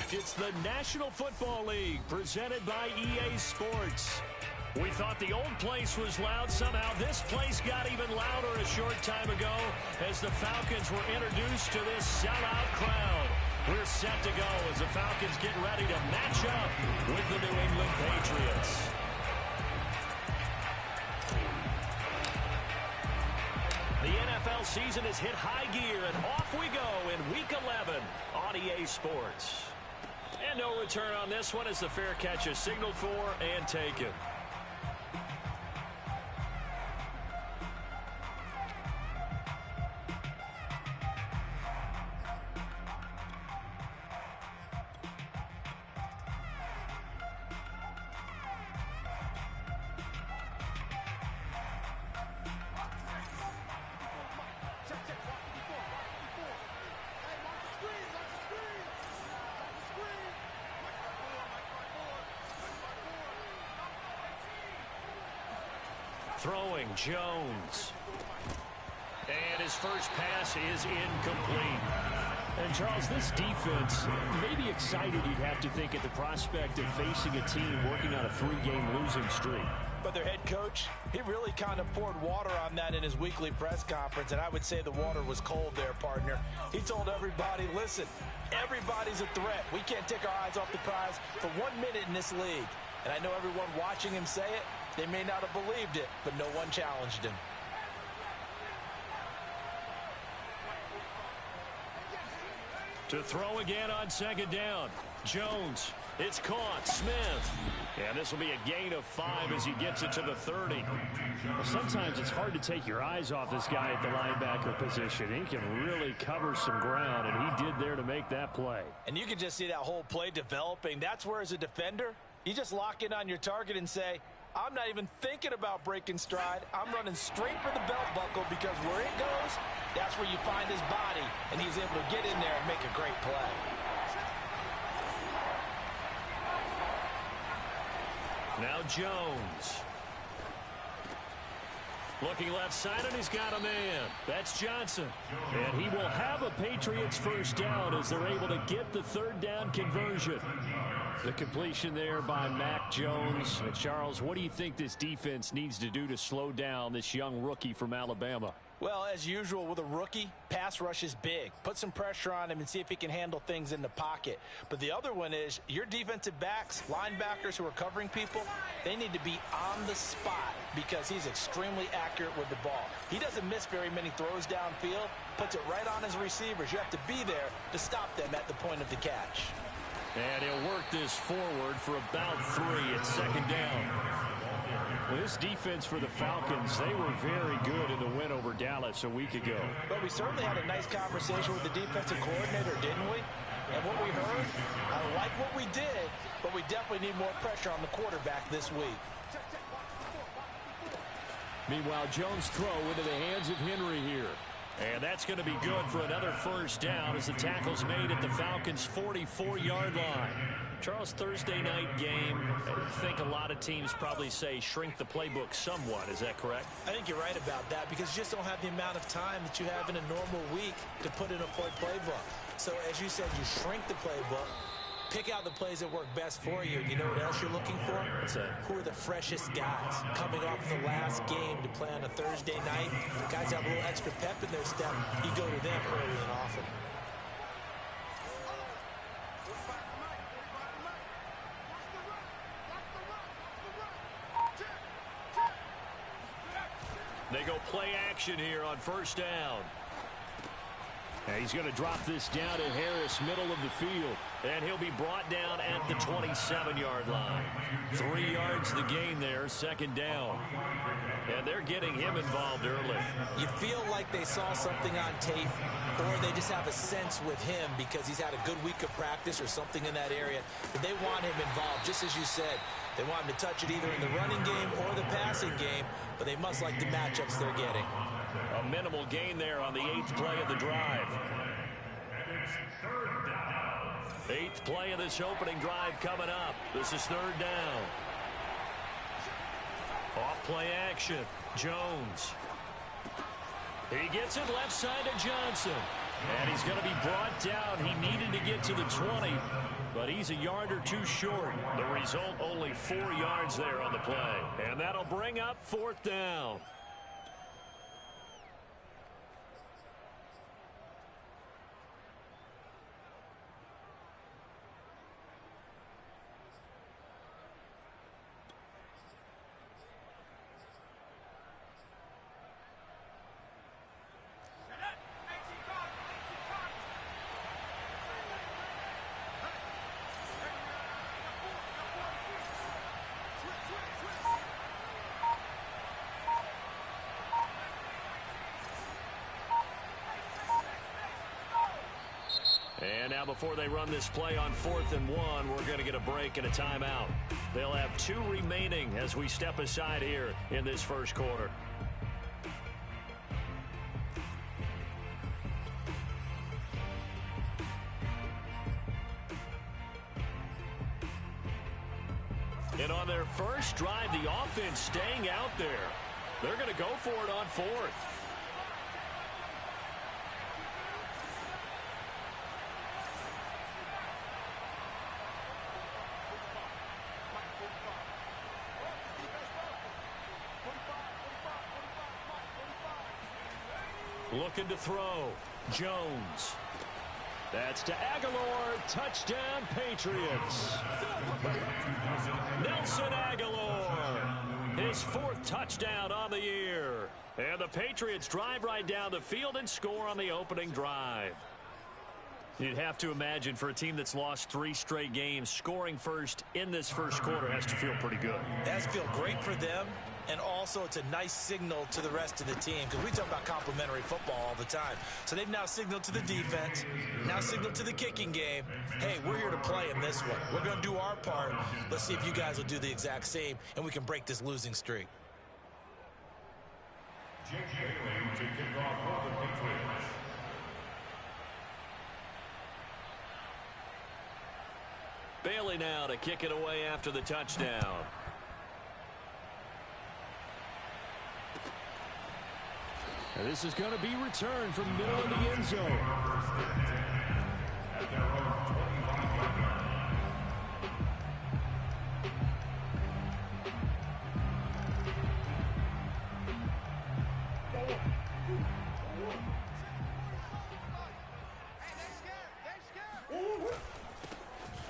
It's the National Football League presented by EA Sports. We thought the old place was loud. Somehow this place got even louder a short time ago as the Falcons were introduced to this sellout crowd. We're set to go as the Falcons get ready to match up with the New England Patriots. The NFL season has hit high gear, and off we go in Week 11 on EA Sports. And no return on this one as the fair catch is signaled for and taken. Throwing Jones. And his first pass is incomplete. And Charles, this defense may be excited, you'd have to think, at the prospect of facing a team working on a 3-game losing streak. But their head coach, he really kind of poured water on that in his weekly press conference, and I would say the water was cold there, partner. He told everybody, listen, everybody's a threat. We can't take our eyes off the prize for 1 minute in this league. And I know everyone watching him say it, they may not have believed it, but no one challenged him. To throw again on second down. Jones. It's caught. Smith. And this will be a gain of 5 as he gets it to the 30. Well, sometimes it's hard to take your eyes off this guy at the linebacker position. He can really cover some ground, and he did there to make that play. And you can just see that whole play developing. That's where, as a defender, you just lock in on your target and say, I'm not even thinking about breaking stride. I'm running straight for the belt buckle because where it goes, that's where you find his body. And he's able to get in there and make a great play. Now Jones. Looking left side, and he's got a man. That's Johnson. And he will have a Patriots first down as they're able to get the third down conversion. The completion there by Mac Jones. And Charles, what do you think this defense needs to do to slow down this young rookie from Alabama? Well, as usual with a rookie, pass rush is big. Put some pressure on him and see if he can handle things in the pocket. But the other one is your defensive backs, linebackers who are covering people, they need to be on the spot because he's extremely accurate with the ball. He doesn't miss very many throws downfield, puts it right on his receivers. You have to be there to stop them at the point of the catch. And he'll work this forward for about 3 at second down. Well, this defense for the Falcons, they were very good in the win over Dallas a week ago. But we certainly had a nice conversation with the defensive coordinator, didn't we? And what we heard, I like what we did, but we definitely need more pressure on the quarterback this week. Meanwhile, Jones' throw into the hands of Henry here. And that's going to be good for another first down as the tackle's made at the Falcons' 44-yard line. Charles, Thursday night game, I think a lot of teams probably say shrink the playbook somewhat. Is that correct? I think you're right about that because you just don't have the amount of time that you have in a normal week to put in a full playbook. So, as you said, you shrink the playbook. Pick out the plays that work best for you. You know what else you're looking for? What's that? Who are the freshest guys coming off the last game to play on a Thursday night? Guys have a little extra pep in their step. You go to them early and often. They go play action here on first down. And he's going to drop this down to Harris, middle of the field. And he'll be brought down at the 27-yard line. 3 yards the gain there, second down. And they're getting him involved early. You feel like they saw something on tape, or they just have a sense with him because he's had a good week of practice or something in that area. But they want him involved, just as you said. They want him to touch it either in the running game or the passing game, but they must like the matchups they're getting. A minimal gain there on the 8th play of the drive. 8th play of this opening drive coming up. This is 3rd down. Off play action. Jones. He gets it left side to Johnson. And he's going to be brought down. He needed to get to the 20, but he's a yard or two short. The result, only 4 yards there on the play. And that'll bring up 4th down. And now before they run this play on 4th and 1, we're going to get a break and a timeout. They'll have 2 remaining as we step aside here in this first quarter. And on their first drive, the offense staying out there. They're going to go for it on 4th. Looking to throw. Jones. That's to Aguilar. Touchdown, Patriots. Nelson Aguilar. His 4th touchdown on the year. And the Patriots drive right down the field and score on the opening drive. You'd have to imagine for a team that's lost 3 straight games, scoring first in this first quarter has to feel pretty good. It has to feel great for them. And also, it's a nice signal to the rest of the team because we talk about complementary football all the time. So they've now signaled to the defense, now signaled to the kicking game, hey, we're here to play in this one. We're going to do our part. Let's see if you guys will do the exact same, and we can break this losing streak. Jake Bailey to kick off for the Patriots. Bailey now to kick it away after the touchdown. And this is going to be returned from middle of the end zone. At their own 25-yard line.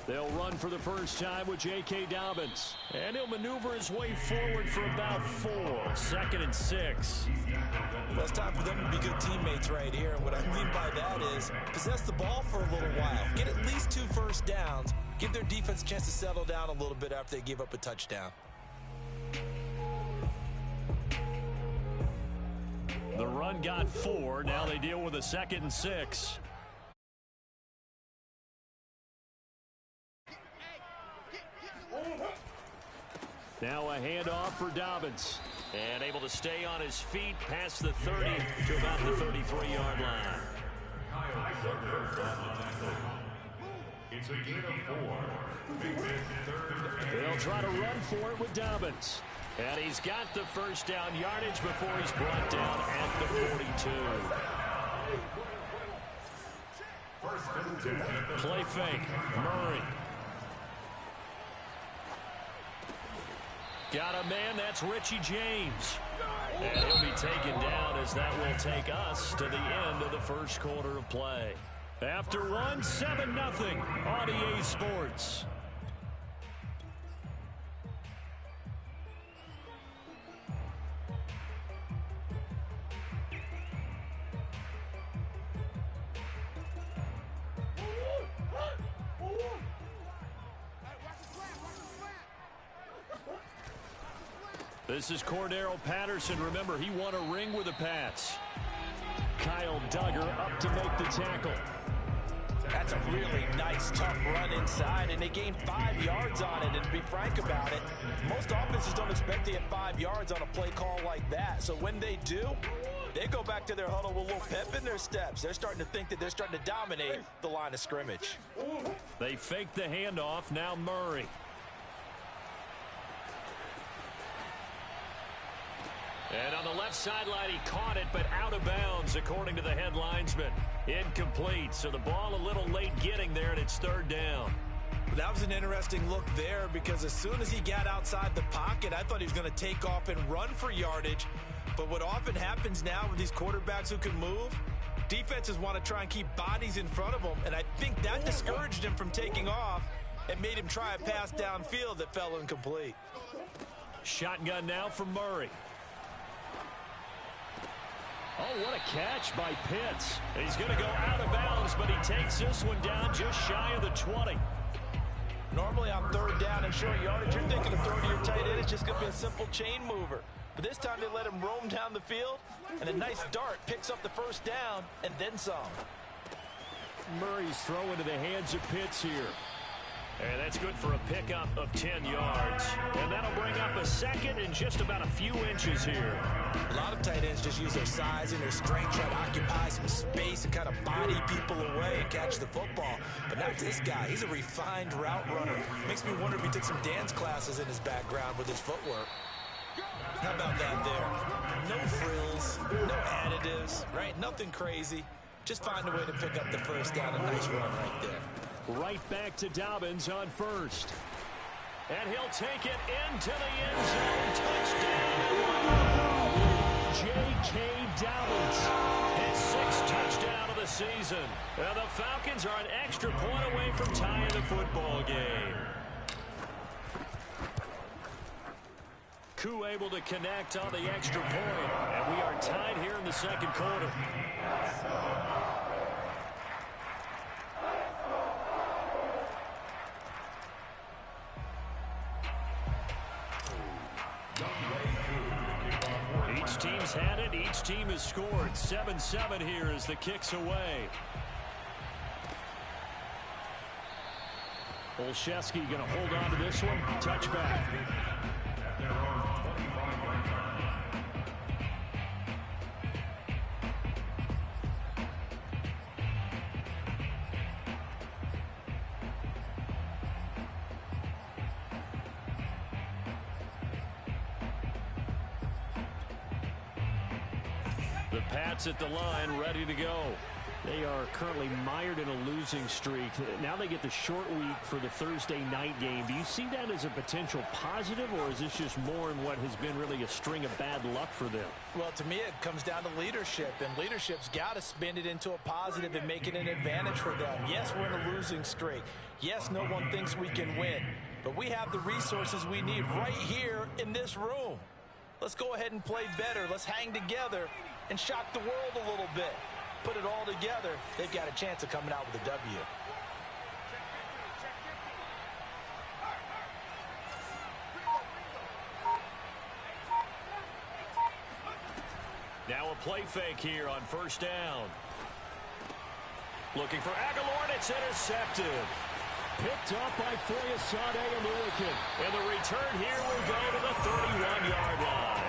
They'll run for the first time with J.K. Dobbins. And he'll maneuver his way forward for about 4. 2nd and 6. Well, it's time for them to be good teammates right here. And what I mean by that is possess the ball for a little while. Get at least 2 first downs. Give their defense a chance to settle down a little bit after they give up a touchdown. The run got 4. Now they deal with a 2nd and 6. Now a handoff for Dobbins. And able to stay on his feet past the 30 to about the 33-yard line. It's a gain of 4. They'll try to run for it with Dobbins. And he's got the first down yardage before he's brought down at the 42. Play fake. Murray. Got a man, that's Richie James. And he'll be taken down as that will take us to the end of the first quarter of play. After 1, 7-0 on EA Sports. This is Cordero Patterson. Remember, he won a ring with the Pats. Kyle Duggar up to make the tackle. That's a really nice, tough run inside, and they gained 5 yards on it. And to be frank about it, most offenses don't expect to get 5 yards on a play call like that. So when they do, they go back to their huddle with a little pep in their steps. They're starting to think that they're starting to dominate the line of scrimmage. They fake the handoff. Now Murray. And on the left sideline, he caught it, but out of bounds, according to the head linesman. Incomplete, so the ball a little late getting there, and it's 3rd down. That was an interesting look there, because as soon as he got outside the pocket, I thought he was going to take off and run for yardage. But what often happens now with these quarterbacks who can move, defenses want to try and keep bodies in front of them, and I think that discouraged him from taking off and made him try a pass downfield that fell incomplete. Shotgun now from Murray. Oh, what a catch by Pitts. He's going to go out of bounds, but he takes this one down just shy of the 20. Normally on 3rd down and short yardage, you're thinking of throwing to your tight end. It's just going to be a simple chain mover. But this time they let him roam down the field, and a nice dart picks up the 1st down and then some. Murray's throw into the hands of Pitts here. And that's good for a pickup of 10 yards. And that'll bring up a 2nd and just about a few inches here. A lot of tight ends just use their size and their strength, try to occupy some space and kind of body people away and catch the football. But not this guy. He's a refined route runner. Makes me wonder if he took some dance classes in his background with his footwork. How about that there? No frills, no additives, right? Nothing crazy. Just find a way to pick up the 1st down. A nice run right there. Right back to Dobbins on 1st. And he'll take it into the end zone. Touchdown. J.K. Dobbins, his 6th touchdown of the season. And the Falcons are an extra point away from tying the football game. Koo able to connect on the extra point. And we are tied here in the 2nd quarter. Each team's had it. Each team has scored. 7-7 here as the kick's away. Olszewski going to hold on to this one. Touchback. The Pats at the line, ready to go. They are currently mired in a losing streak. Now they get the short week for the Thursday night game. Do you see that as a potential positive, or is this just more in what has been really a string of bad luck for them? Well, to me, it comes down to leadership, and leadership's got to spin it into a positive and make it an advantage for them. Yes, we're in a losing streak. Yes, no one thinks we can win, but we have the resources we need right here in this room. Let's go ahead and play better. Let's hang together and shock the world a little bit. Put it all together, they've got a chance of coming out with a W. Now a play fake here on 1st down. Looking for Aguilar, and it's intercepted. Picked up by Foyesade and the return here will go to the 31-yard line.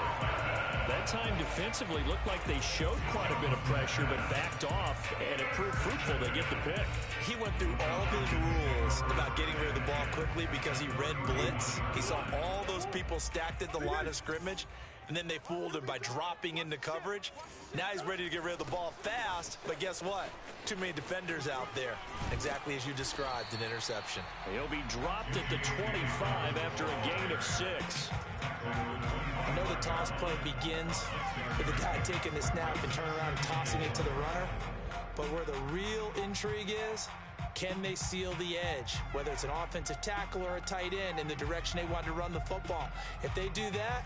That time defensively looked like they showed quite a bit of pressure but backed off, and it proved fruitful. They get the pick. He went through all of his rules about getting rid of the ball quickly because he read blitz. He saw all those people stacked at the line of scrimmage, and then they fooled him by dropping into coverage. Now he's ready to get rid of the ball fast, but guess what? Too many defenders out there. Exactly as you described, an interception. He'll be dropped at the 25 after a gain of 6. I know the toss play begins with the guy taking the snap and turning around and tossing it to the runner, but where the real intrigue is, can they seal the edge, whether it's an offensive tackle or a tight end, in the direction they want to run the football? If they do that,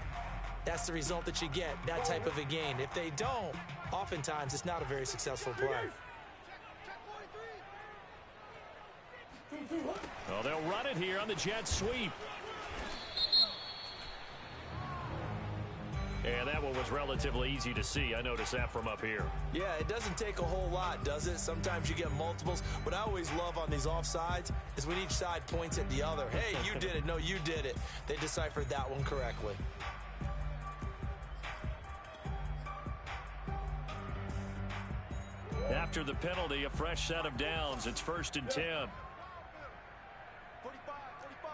that's the result that you get, that type of a gain. If they don't, oftentimes it's not a very successful play. Well, they'll run it here on the jet sweep. And that one was relatively easy to see. I noticed that from up here. Yeah, it doesn't take a whole lot, does it? Sometimes you get multiples. What I always love on these offsides is when each side points at the other. Hey, you did it. No, you did it. They deciphered that one correctly. After the penalty, a fresh set of downs. It's 1st and 10. 45, 45.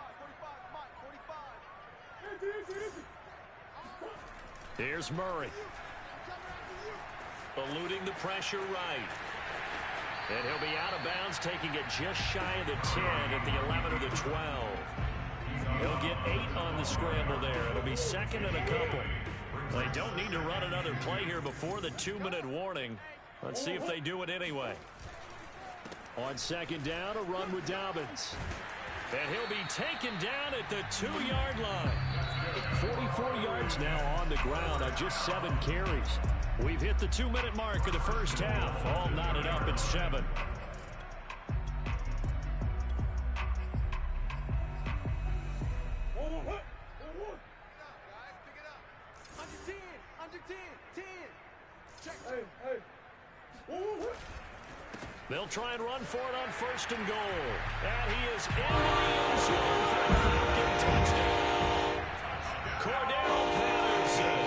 Here's Murray. Eluding the pressure right. And he'll be out of bounds, taking it just shy of the 10 at the 11 or the 12. He'll get 8 on the scramble there. It'll be 2nd and a couple. They don't need to run another play here before the 2-minute warning. Let's see if they do it anyway. On 2nd down, a run with Dobbins. And he'll be taken down at the 2-yard line. 44 yards now on the ground on just 7 carries. We've hit the 2-minute mark of the first half. All knotted up at 7. They'll try and run for it on 1st and goal. And he is in the end zone for a Falcon touchdown. Cordell Patterson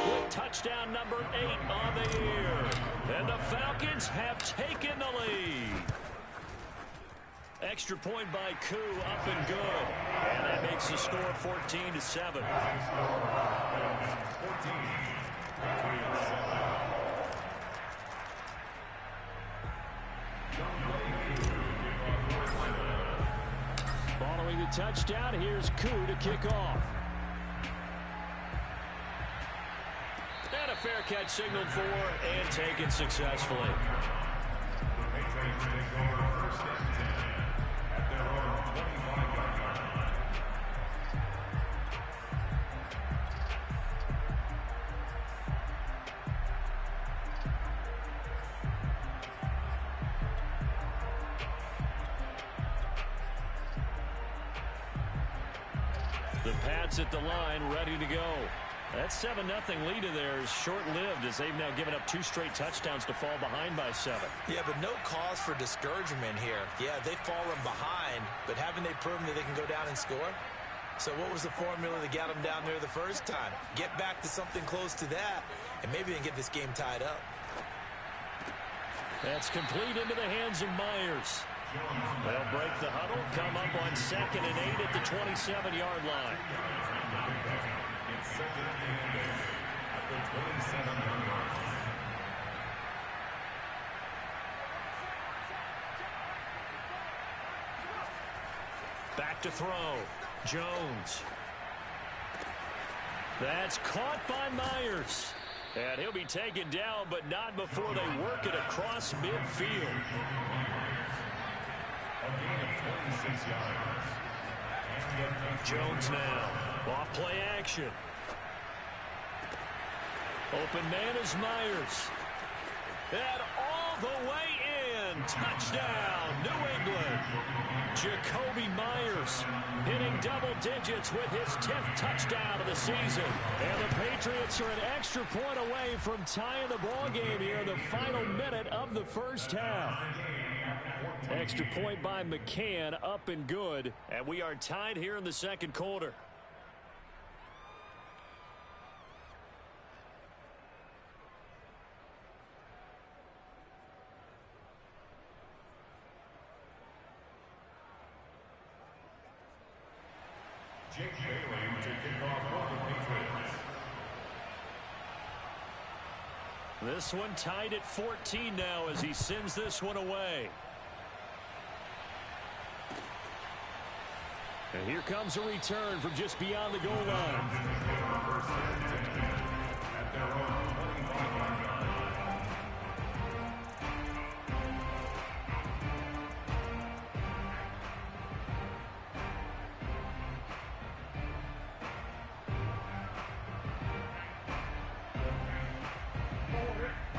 with touchdown number 8 on the year. And the Falcons have taken the lead. Extra point by Koo, up and good. And that makes the score 14-7. Following the touchdown, here's Koo to kick off. And a fair catch signaled for and taken successfully. The Pats at the line, ready to go. That 7-0 lead of theirs is short-lived as they've now given up 2 straight touchdowns to fall behind by 7. Yeah, but no cause for discouragement here. Yeah, they've fallen behind, but haven't they proven that they can go down and score? So what was the formula that got them down there the first time? Get back to something close to that, and maybe they can get this game tied up. That's complete into the hands of Myers. They'll break the huddle, come up on 2nd and 8 at the 27-yard line. Back to throw. Jones. That's caught by Myers. And he'll be taken down, but not before they work it across midfield. Jones now. Off play action. Open man is Myers. And all the way in. Touchdown, New England. Jacoby Myers hitting double digits with his 10th touchdown of the season. And the Patriots are an extra point away from tying the ball game here in the final minute of the first half. Extra point by McCann, up and good. And we are tied here in the second quarter. Jake Bailey to kick off for the Patriots. This one tied at 14 now as he sends this one away. And here comes a return from just beyond the goal line. At their own 25-yard line.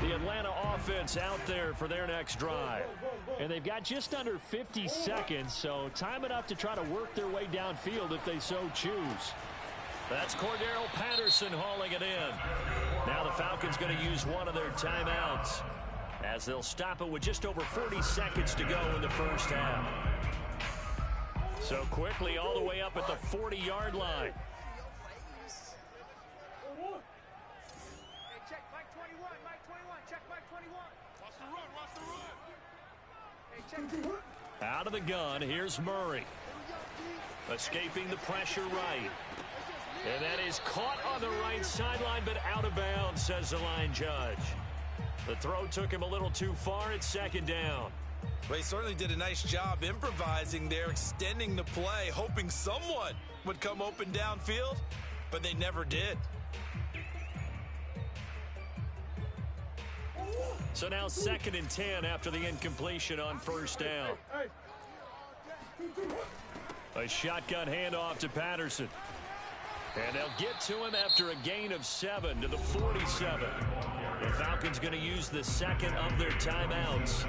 The Atlanta offense out there for their next drive. And they've got just under 50 seconds, so time enough to try to work their way downfield if they so choose. That's Cordero Patterson hauling it in. Now the Falcons going to use one of their timeouts as they'll stop it with just over 40 seconds to go in the first half. So quickly all the way up at the 40-yard line. Check Mike 21, Mike 21, check Mike 21. Watch the run, watch the run. Hey, check. Out of the gun, here's Murray. Escaping the pressure right. And that is caught on the right sideline, but out of bounds, says the line judge. The throw took him a little too far. It's second down. Well, he certainly did a nice job improvising there, extending the play, hoping someone would come open downfield, but they never did. So now 2nd and 10 after the incompletion on first down. A shotgun handoff to Patterson. And they'll get to him after a gain of 7 to the 47. The Falcons going to use the second of their timeouts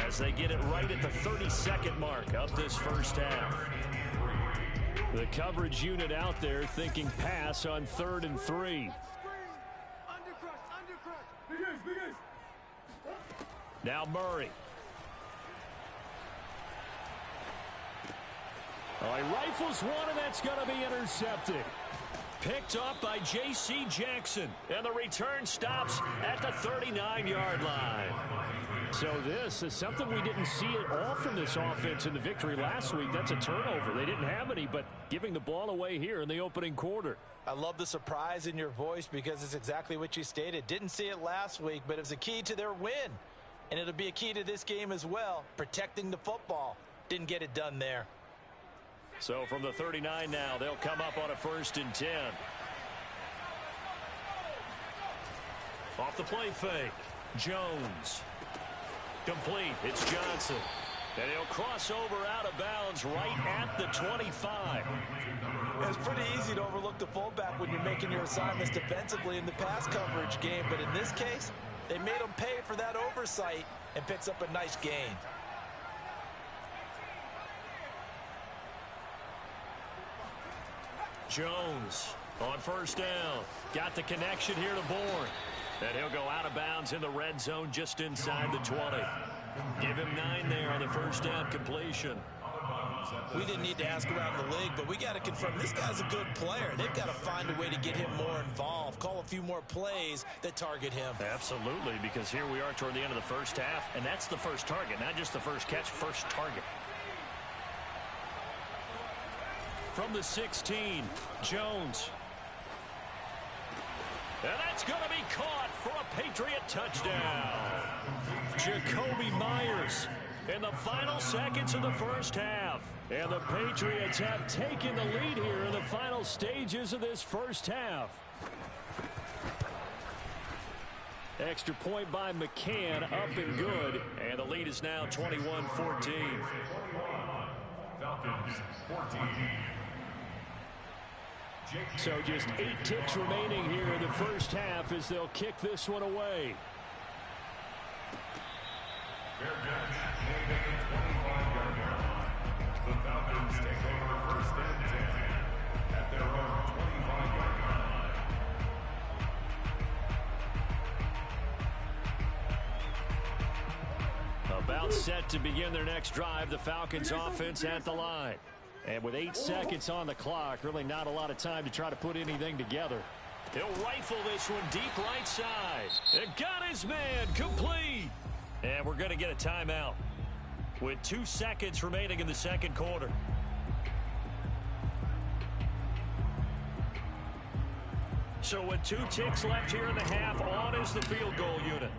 as they get it right at the 32nd mark of this first half. The coverage unit out there thinking pass on 3rd and 3. Now Murray. Oh, he rifles one, and that's going to be intercepted. Picked up by J.C. Jackson, and the return stops at the 39-yard line. So this is something we didn't see at all from this offense in the victory last week. That's a turnover. They didn't have any, but giving the ball away here in the opening quarter. I love the surprise in your voice because it's exactly what you stated. Didn't see it last week, but it was a key to their win. And it'll be a key to this game as well, protecting the football. Didn't get it done there. So from the 39 now, they'll come up on a 1st and 10. Off the play fake. Jones. Complete. It's Johnson. And he'll cross over out of bounds right at the 25. It's pretty easy to overlook the fullback when you're making your assignments defensively in the pass coverage game. But in this case, they made him pay for that oversight and picks up a nice gain. Jones on first down. Got the connection here to Bourne. And he'll go out of bounds in the red zone just inside the 20. Give him 9 there on the first down completion. We didn't need to ask around the league, but we got to confirm this guy's a good player. They've got to find a way to get him more involved, call a few more plays that target him. Absolutely, because here we are toward the end of the first half, and that's the first target, not just the first catch, first target. From the 16, Jones. And that's going to be caught for a Patriot touchdown. Jacoby Myers in the final seconds of the first half. And the Patriots have taken the lead here in the final stages of this first half. Extra point by McCann, up and good. And the lead is now 21-14. Falcons 14. So just 8 ticks remaining here in the first half as they'll kick this one away. Fair catch made at the 25-yard line. The Falcons take over 1st and 10 at their own 25-yard line. About set to begin their next drive, the Falcons offense at the line. And with 8 seconds on the clock, really not a lot of time to try to put anything together. He'll rifle this one deep right side. And got his man complete. And we're going to get a timeout with 2 seconds remaining in the second quarter. So with 2 ticks left here in the half, on is the field goal unit.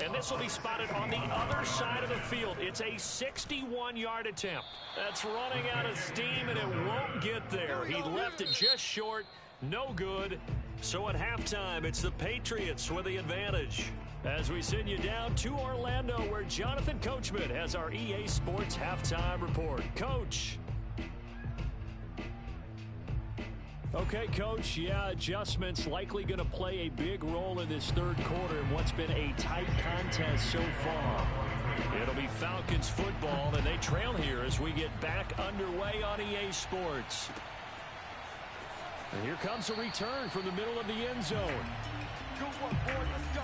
And this will be spotted on the other side of the field. It's a 61-yard attempt. That's running out of steam, and it won't get there. He left it just short. No good. So at halftime, it's the Patriots with the advantage. As we send you down to Orlando, where Jonathan Coachman has our EA Sports halftime report. Coach. Okay, Coach, yeah, adjustments likely going to play a big role in this third quarter in what's been a tight contest so far. It'll be Falcons football, and they trail here as we get back underway on EA Sports. And here comes a return from the middle of the end zone. Good work, boy. Let's go.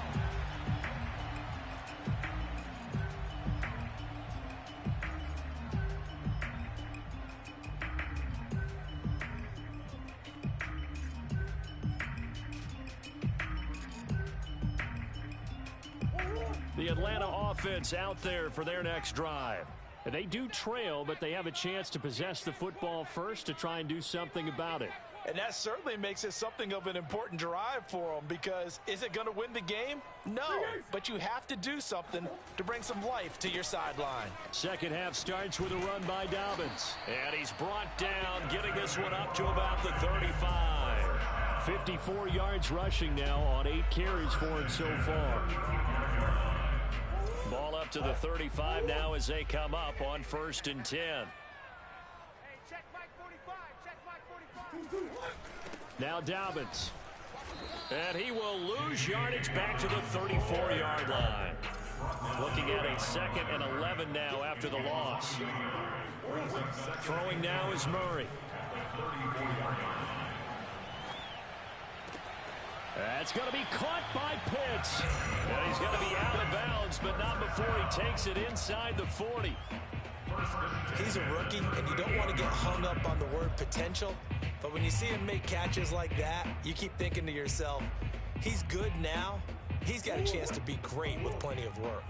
The Atlanta offense out there for their next drive. And they do trail, but they have a chance to possess the football first to try and do something about it. And that certainly makes it something of an important drive for them, because is it going to win the game? No, but you have to do something to bring some life to your sideline. Second half starts with a run by Dobbins. And he's brought down, getting this one up to about the 35. 54 yards rushing now on 8 carries for him so far. Ball up to the 35 now as they come up on 1st and 10. Hey, check Mike 45. Check Mike 45. Now Dobbins. And he will lose yardage back to the 34-yard line. Looking at a 2nd and 11 now after the loss. Throwing now is Murray. That's going to be caught by Pitts. And he's going to be out of bounds, but not before he takes it inside the 40. He's a rookie, and you don't want to get hung up on the word potential. But when you see him make catches like that, you keep thinking to yourself, he's good now. He's got a chance to be great with plenty of work.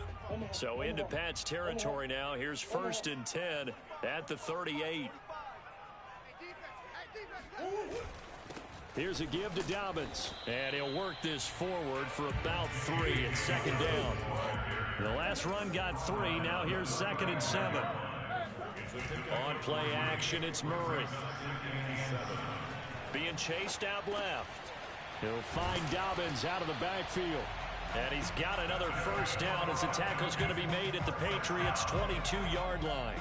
So into Pat's territory now. Here's 1st and 10 at the 38. Here's a give to Dobbins. And he'll work this forward for about 3 at 2nd down. The last run got 3. Now here's 2nd and 7. On play action, it's Murray. Being chased out left. He'll find Dobbins out of the backfield. And he's got another 1st down as the tackle's going to be made at the Patriots' 22-yard line.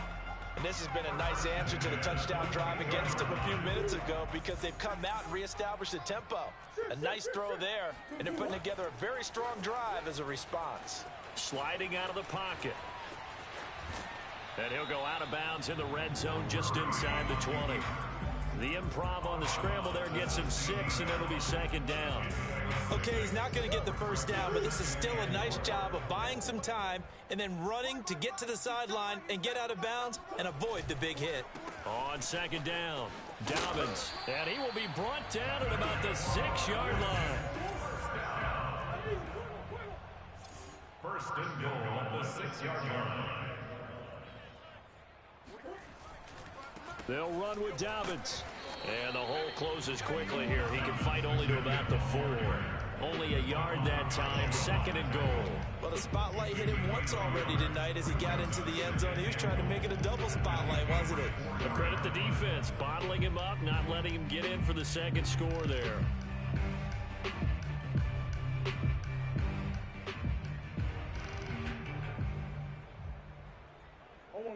And this has been a nice answer to the touchdown drive against them a few minutes ago, because they've come out and reestablished the tempo. A nice throw there, and they're putting together a very strong drive as a response. Sliding out of the pocket. And he'll go out of bounds in the red zone just inside the 20. The improv on the scramble there gets him 6, and it'll be 2nd down. Okay, he's not going to get the 1st down, but this is still a nice job of buying some time and then running to get to the sideline and get out of bounds and avoid the big hit. On 2nd down, Dobbins. And he will be brought down at about the 6-yard line. 1st and goal at the 6-yard line. They'll run with Dobbins. And the hole closes quickly here. He can fight only to about the 4. Only a yard that time. 2nd and goal. Well, the spotlight hit him once already tonight as he got into the end zone. He was trying to make it a double spotlight, wasn't it? But credit the defense. Bottling him up, not letting him get in for the 2nd score there.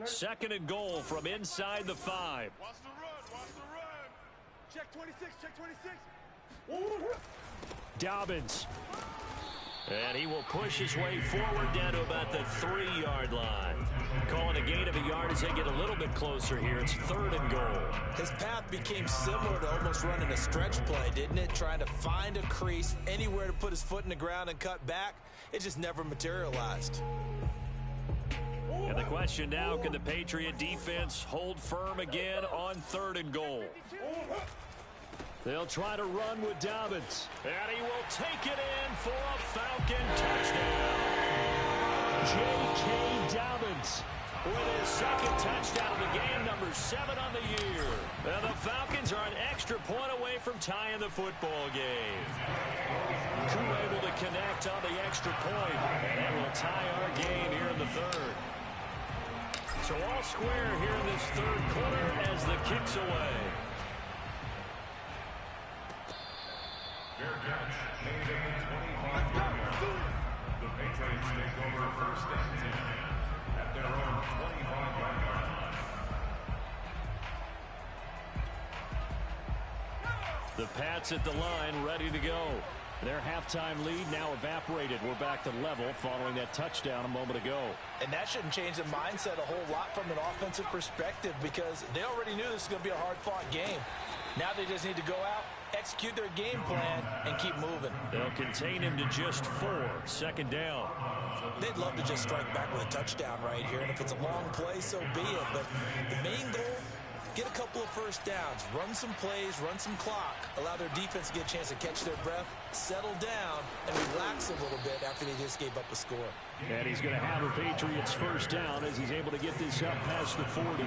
Second and goal from inside the 5. Watch the run. Watch the run. Check 26. Check 26. Dobbins. And he will push his way forward down to about the 3-yard line. Calling a gain of a yard as they get a little bit closer here. It's 3rd and goal. His path became similar to almost running a stretch play, didn't it? Trying to find a crease, anywhere to put his foot in the ground and cut back. It just never materialized. And the question now, can the Patriot defense hold firm again on 3rd and goal? They'll try to run with Dobbins. And he will take it in for a Falcon touchdown. J.K. Dobbins with his 2nd touchdown of the game, number 7 on the year. And the Falcons are an extra point away from tying the football game. Crew able to connect on the extra point. And that will tie our game here in the 3rd. So all square here in this 3rd quarter as the kick's away. Fair catch made at the 25-yard line. The Patriots take over 1st and 10 at their own 25-yard line. The Pats at the line, ready to go. Their halftime lead now evaporated. We're back to level following that touchdown a moment ago. And that shouldn't change the mindset a whole lot from an offensive perspective, because they already knew this was going to be a hard-fought game. Now they just need to go out execute their game plan, and keep moving. They'll contain him to just 4. Second down. They'd love to just strike back with a touchdown right here, and if it's a long play, so be it. But the main goal, get a couple of first downs, run some plays, run some clock, allow their defense to get a chance to catch their breath, settle down, and relax a little bit after they just gave up a score. And he's going to have a Patriots first down as he's able to get this up past the 40.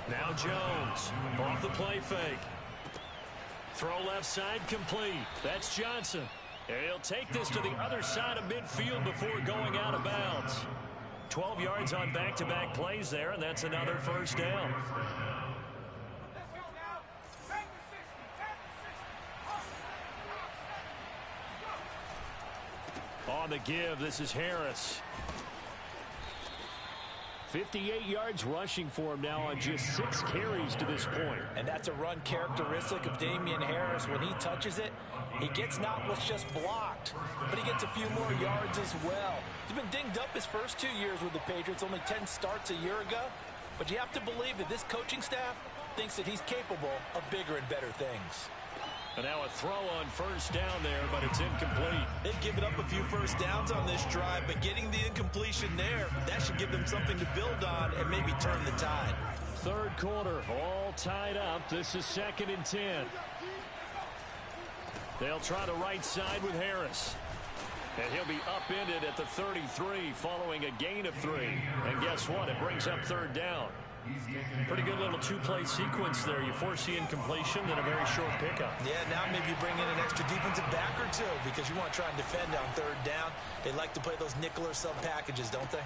Now Jones off the play fake. Throw left side complete. That's Johnson. And he'll take this to the other side of midfield before going out of bounds. 12 yards on back-to-back plays there, and that's another first down. On the give, this is Harris. 58 yards rushing for him now on just 6 carries to this point. And that's a run characteristic of Damian Harris. When he touches it, he gets not what's just blocked, but he gets a few more yards as well. He's been dinged up his first 2 years with the Patriots, only 10 starts a year ago. But you have to believe that this coaching staff thinks that he's capable of bigger and better things. And now a throw on first down there, but it's incomplete. They've given up a few first downs on this drive, but getting the incompletion there, that should give them something to build on and maybe turn the tide. Third quarter, all tied up. This is 2nd and 10. They'll try the right side with Harris. And he'll be upended at the 33 following a gain of 3. And guess what? It brings up third down. Pretty good little 2-play sequence there. You force the incompletion, then a very short pickup. Yeah, now maybe you bring in an extra defensive back or 2 because you want to try and defend on third down. They like to play those nickel or sub packages, don't they?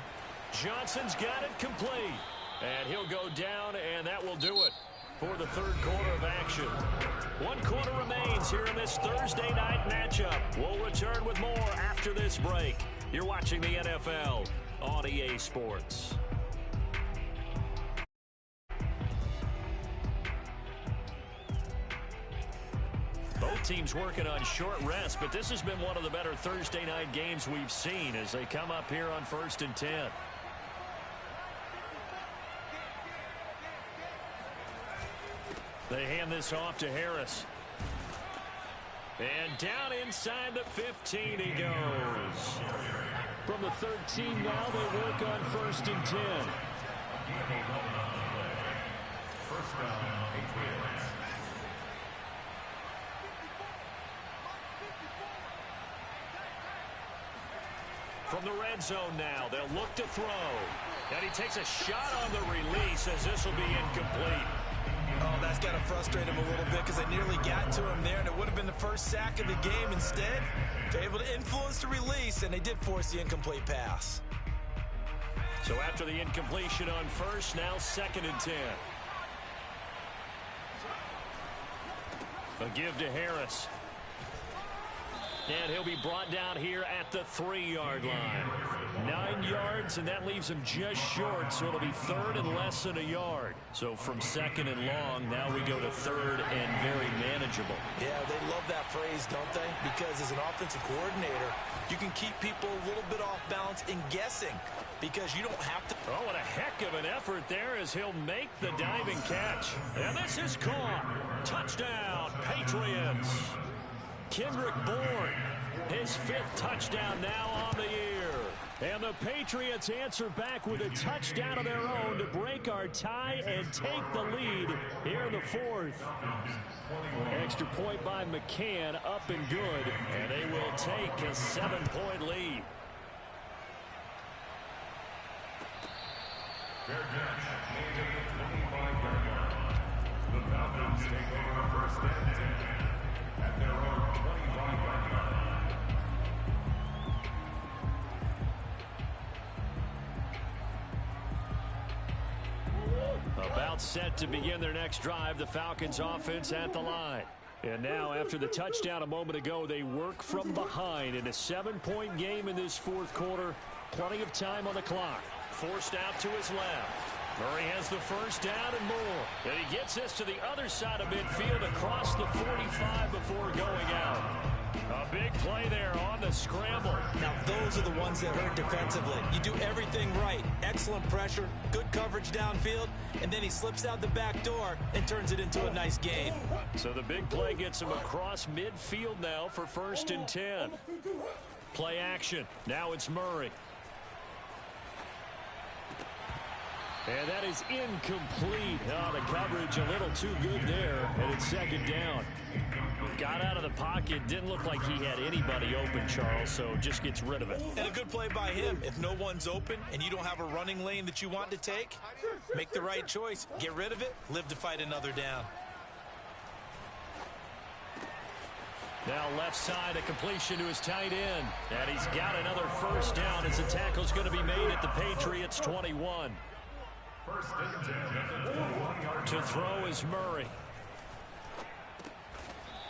Johnson's got it complete. And he'll go down, and that will do it for the third quarter of action. 1 quarter remains here in this Thursday night matchup. We'll return with more after this break. You're watching the NFL on EA Sports. Both teams working on short rest, but this has been one of the better Thursday night games we've seen as they come up here on 1st and 10. They hand this off to Harris. And down inside the 15 he goes. From the 13 now, they work on 1st and 10. First down, Patriots. From the red zone now, they'll look to throw. And he takes a shot on the release as this will be incomplete. Oh, that's got to frustrate him a little bit because they nearly got to him there, and it would have been the first sack of the game. Instead, they're able to influence the release, and they did force the incomplete pass. So after the incompletion on first, now 2nd and 10. A give to Harris. And he'll be brought down here at the 3-yard line. 9 yards, and that leaves him just short, so it'll be 3rd and less than a yard. So from 2nd and long, now we go to 3rd and very manageable. Yeah, they love that phrase, don't they? Because as an offensive coordinator, you can keep people a little bit off balance and guessing because you don't have to. Oh, what a heck of an effort there as he'll make the diving catch. And this is caught. Touchdown, Patriots. Kendrick Bourne, his 5th touchdown now on the year. And the Patriots answer back with a touchdown of their own to break our tie and take the lead here in the 4th. Extra point by McCann, up and good. And they will take a 7-point lead. Fair catch, made at the 25-yard line. The Falcons take over 1st and 10 at their own 25-yard line. About set to begin their next drive, the Falcons offense at the line. And now, after the touchdown a moment ago, they work from behind in a 7-point game in this 4th quarter. Plenty of time on the clock. Forced out to his left. Murray has the first down and more. And he gets this to the other side of midfield across the 45 before going out. A big play there on the a scramble. Now, those are the ones that hurt defensively. You do everything right. Excellent pressure, good coverage downfield, and then he slips out the back door and turns it into a nice gain. So the big play gets him across midfield now for 1st and 10. Play action. Now it's Murray. And that is incomplete. Oh, the coverage a little too good there, and it's 2nd down. Got out of the pocket. Didn't look like he had anybody open, Charles, so just gets rid of it. And a good play by him. If no one's open and you don't have a running lane that you want to take, make the right choice. Get rid of it. Live to fight another down. Now left side, a completion to his tight end. And he's got another 1st down as the tackle's going to be made at the Patriots 21. To throw is Murray.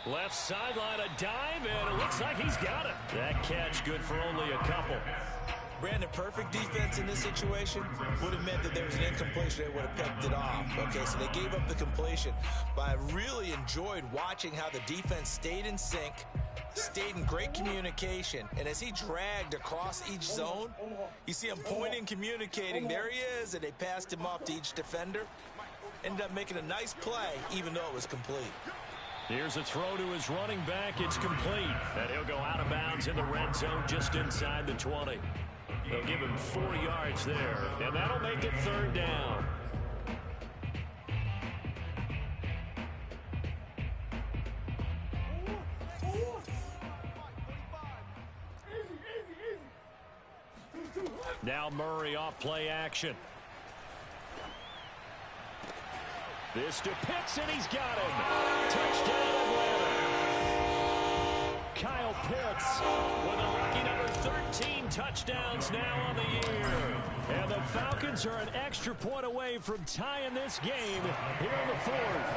Left sideline, a dive, and it looks like he's got it. That catch good for only a couple. Brandon, perfect defense in this situation would have meant that there was an incompletion. They would have picked it off. Okay, so they gave up the completion. But I really enjoyed watching how the defense stayed in sync, stayed in great communication, and as he dragged across each zone, you see him pointing, communicating. There he is, and they passed him off to each defender. Ended up making a nice play, even though it was complete. Here's a throw to his running back. It's complete. And he'll go out of bounds in the red zone just inside the 20. They'll give him 4 yards there, and that'll make it 3rd down. Now Murray off play action. This to Pitts, and he's got him. Touchdown, Atlanta. Kyle Pitts with a lucky number 13 touchdowns now on the year. And the Falcons are an extra point away from tying this game here in the 4th.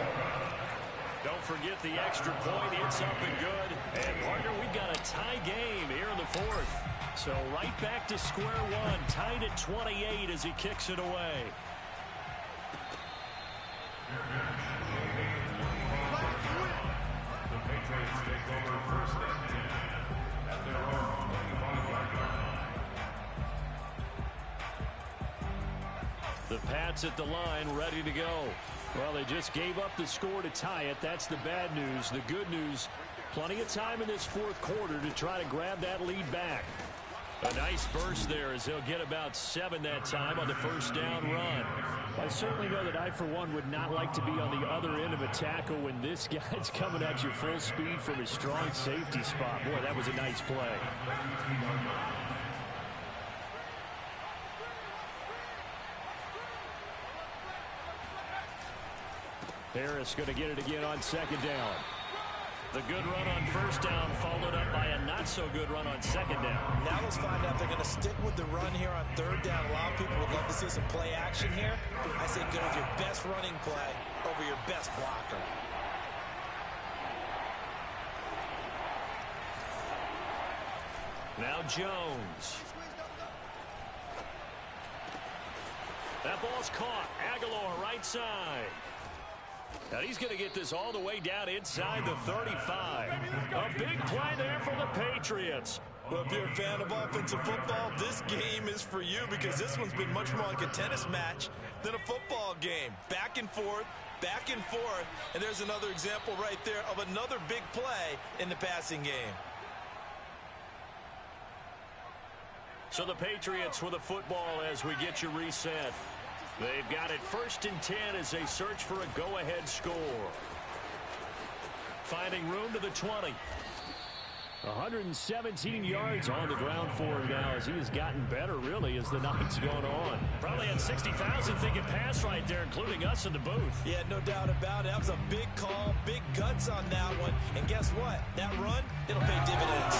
Don't forget the extra point. It's up and good. And, partner, we've got a tie game here in the 4th. So right back to square one, tied at 28 as he kicks it away. The Patriots take over 1st and 10 at their own 25-yard line. The Pats at the line, ready to go. Well, they just gave up the score to tie it. That's the bad news. The good news, plenty of time in this 4th quarter to try to grab that lead back. A nice burst there as they'll get about 7 that time on the 1st down run. I certainly know that I, for one, would not like to be on the other end of a tackle when this guy's coming at you full speed from his strong safety spot. Boy, that was a nice play. Harris going to get it again on 2nd down. The good run on 1st down followed up by a not-so-good run on 2nd down. Now let's find out if they're going to stick with the run here on 3rd down. A lot of people would love to see some play action here. I say go with your best running play over your best blocker. Now Jones. That ball's caught. Aguilar right side. And he's going to get this all the way down inside the 35. A big play there for the Patriots. Well, if you're a fan of offensive football, this game is for you because this one's been much more like a tennis match than a football game. Back and forth, and there's another example right there of another big play in the passing game. So the Patriots with a football as we get you reset. They've got it 1st and 10 as they search for a go-ahead score. Finding room to the 20. 117 yards on the ground for him now as he has gotten better, really, as the night's gone on. Probably had 60,000 thinking pass right there, including us in the booth. Yeah, no doubt about it. That was a big call, big guts on that one. And guess what? That run, it'll pay dividends.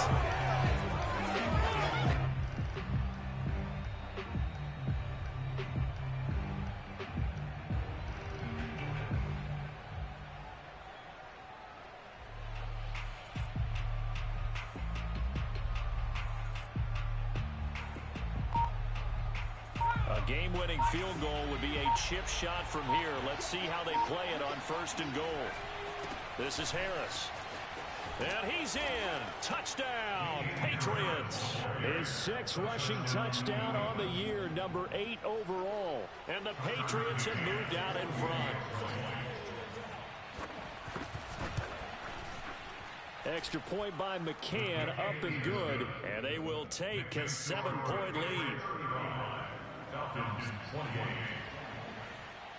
Game-winning field goal would be a chip shot from here. Let's see how they play it on 1st and goal. This is Harris. And he's in. Touchdown, Patriots. Patriots. His 6th rushing touchdown on the year, number 8 overall. And the Patriots have moved out in front. Extra point by McCann, up and good. And they will take a 7-point lead. Falcons 28.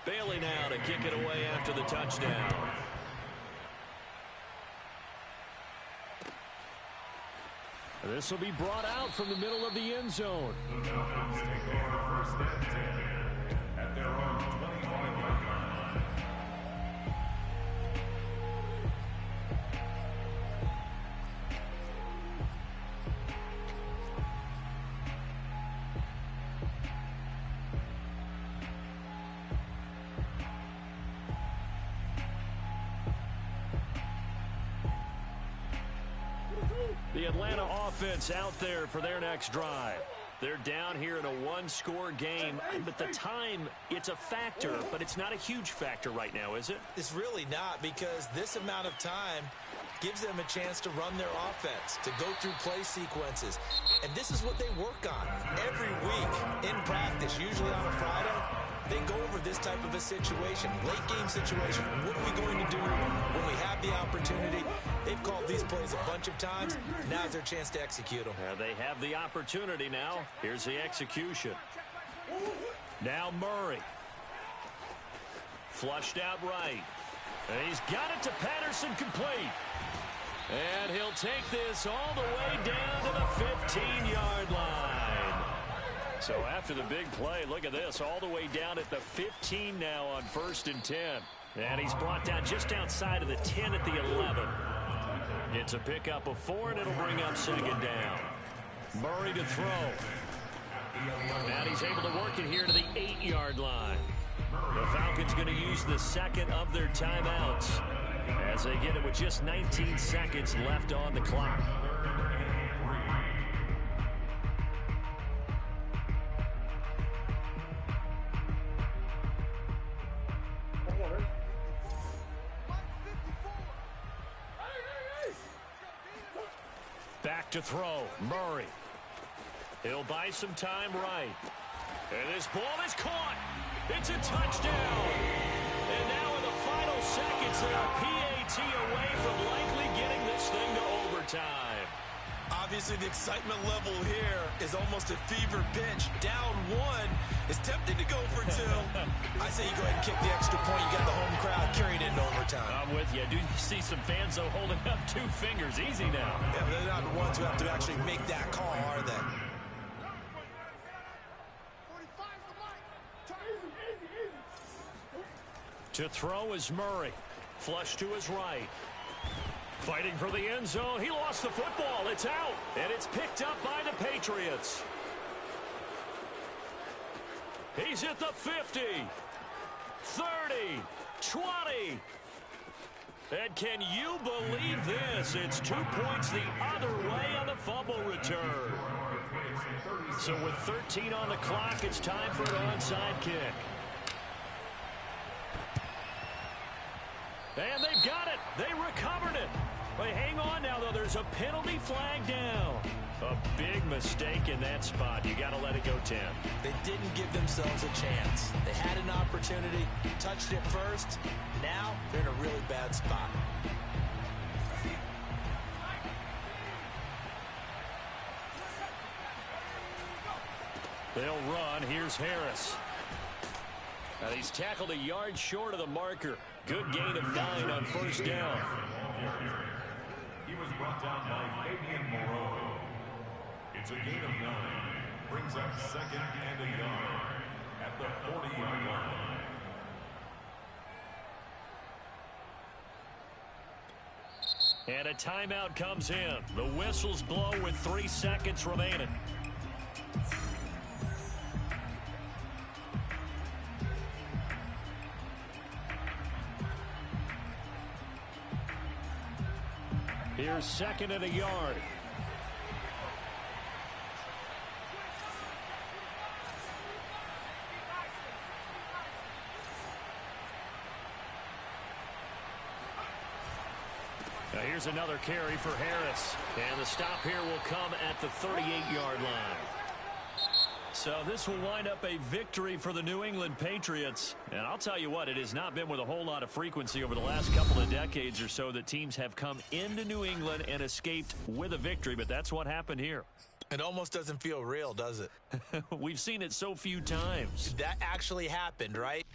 Bailey now to kick it away after the touchdown. This will be brought out from the middle of the end zone. The Falcons take over first and 10 at their own 25-yard line. The Atlanta offense out there for their next drive. They're down here in a one-score game, but the time, it's a factor, but it's not a huge factor right now, is it? It's really not, because this amount of time gives them a chance to run their offense, to go through play sequences. And this is what they work on every week in practice, usually on a Friday. They go over this type of a situation, late game situation. What are we going to do when we have the opportunity? They've called these plays a bunch of times. Now's their chance to execute them. They have the opportunity now. Here's the execution. Now Murray. Flushed out right. And he's got it to Patterson, complete. And he'll take this all the way down to the 15-yard line. So after the big play, look at this, all the way down at the 15 now on 1st and 10. And he's brought down just outside of the 10 at the 11. It's a pickup of 4, and it'll bring up 2nd down. Murray to throw. And he's able to work it here to the 8-yard line. The Falcons going to use the 2nd of their timeouts as they get it with just 19 seconds left on the clock. Back to throw, Murray. He'll buy some time right. And this ball is caught. It's a touchdown. And now in the final seconds, they are PAT away from likely getting this thing to overtime. Obviously, the excitement level here is almost a fever pitch. Down 1 is tempting to go for 2. I say you go ahead and kick the extra point. You got the home crowd carried into overtime. I'm with you. I do see some fans, though, holding up 2 fingers. Easy now. Yeah, but they're not the ones who have to actually make that call, are they? To throw is Murray. Flush to his right. Fighting for the end zone. He lost the football. It's out. And it's picked up by the Patriots. He's at the 50. 30. 20. And can you believe this? It's 2 points the other way on the fumble return. So with 13 on the clock, it's time for an onside kick. And they've got it. They recovered it. But hang on now, though. There's a penalty flag down. A big mistake in that spot. You got to let it go 10. They didn't give themselves a chance. They had an opportunity, touched it first. Now they're in a really bad spot. They'll run. Here's Harris. Now he's tackled a yard short of the marker. Good gain of 9 on 1st down. He was brought down by Fabian Moreau. It's a gain of 9. Brings up 2nd and a yard at the 40-yard line. And a timeout comes in. The whistles blow with 3 seconds remaining. Here's 2nd and a yard. Now Here's another carry for Harris. And the stop here will come at the 38-yard line. So this will wind up a victory for the New England Patriots. And I'll tell you what, it has not been with a whole lot of frequency over the last couple of decades or so that teams have come into New England and escaped with a victory. But that's what happened here. It almost doesn't feel real, does it? We've seen it so few times. That actually happened, right?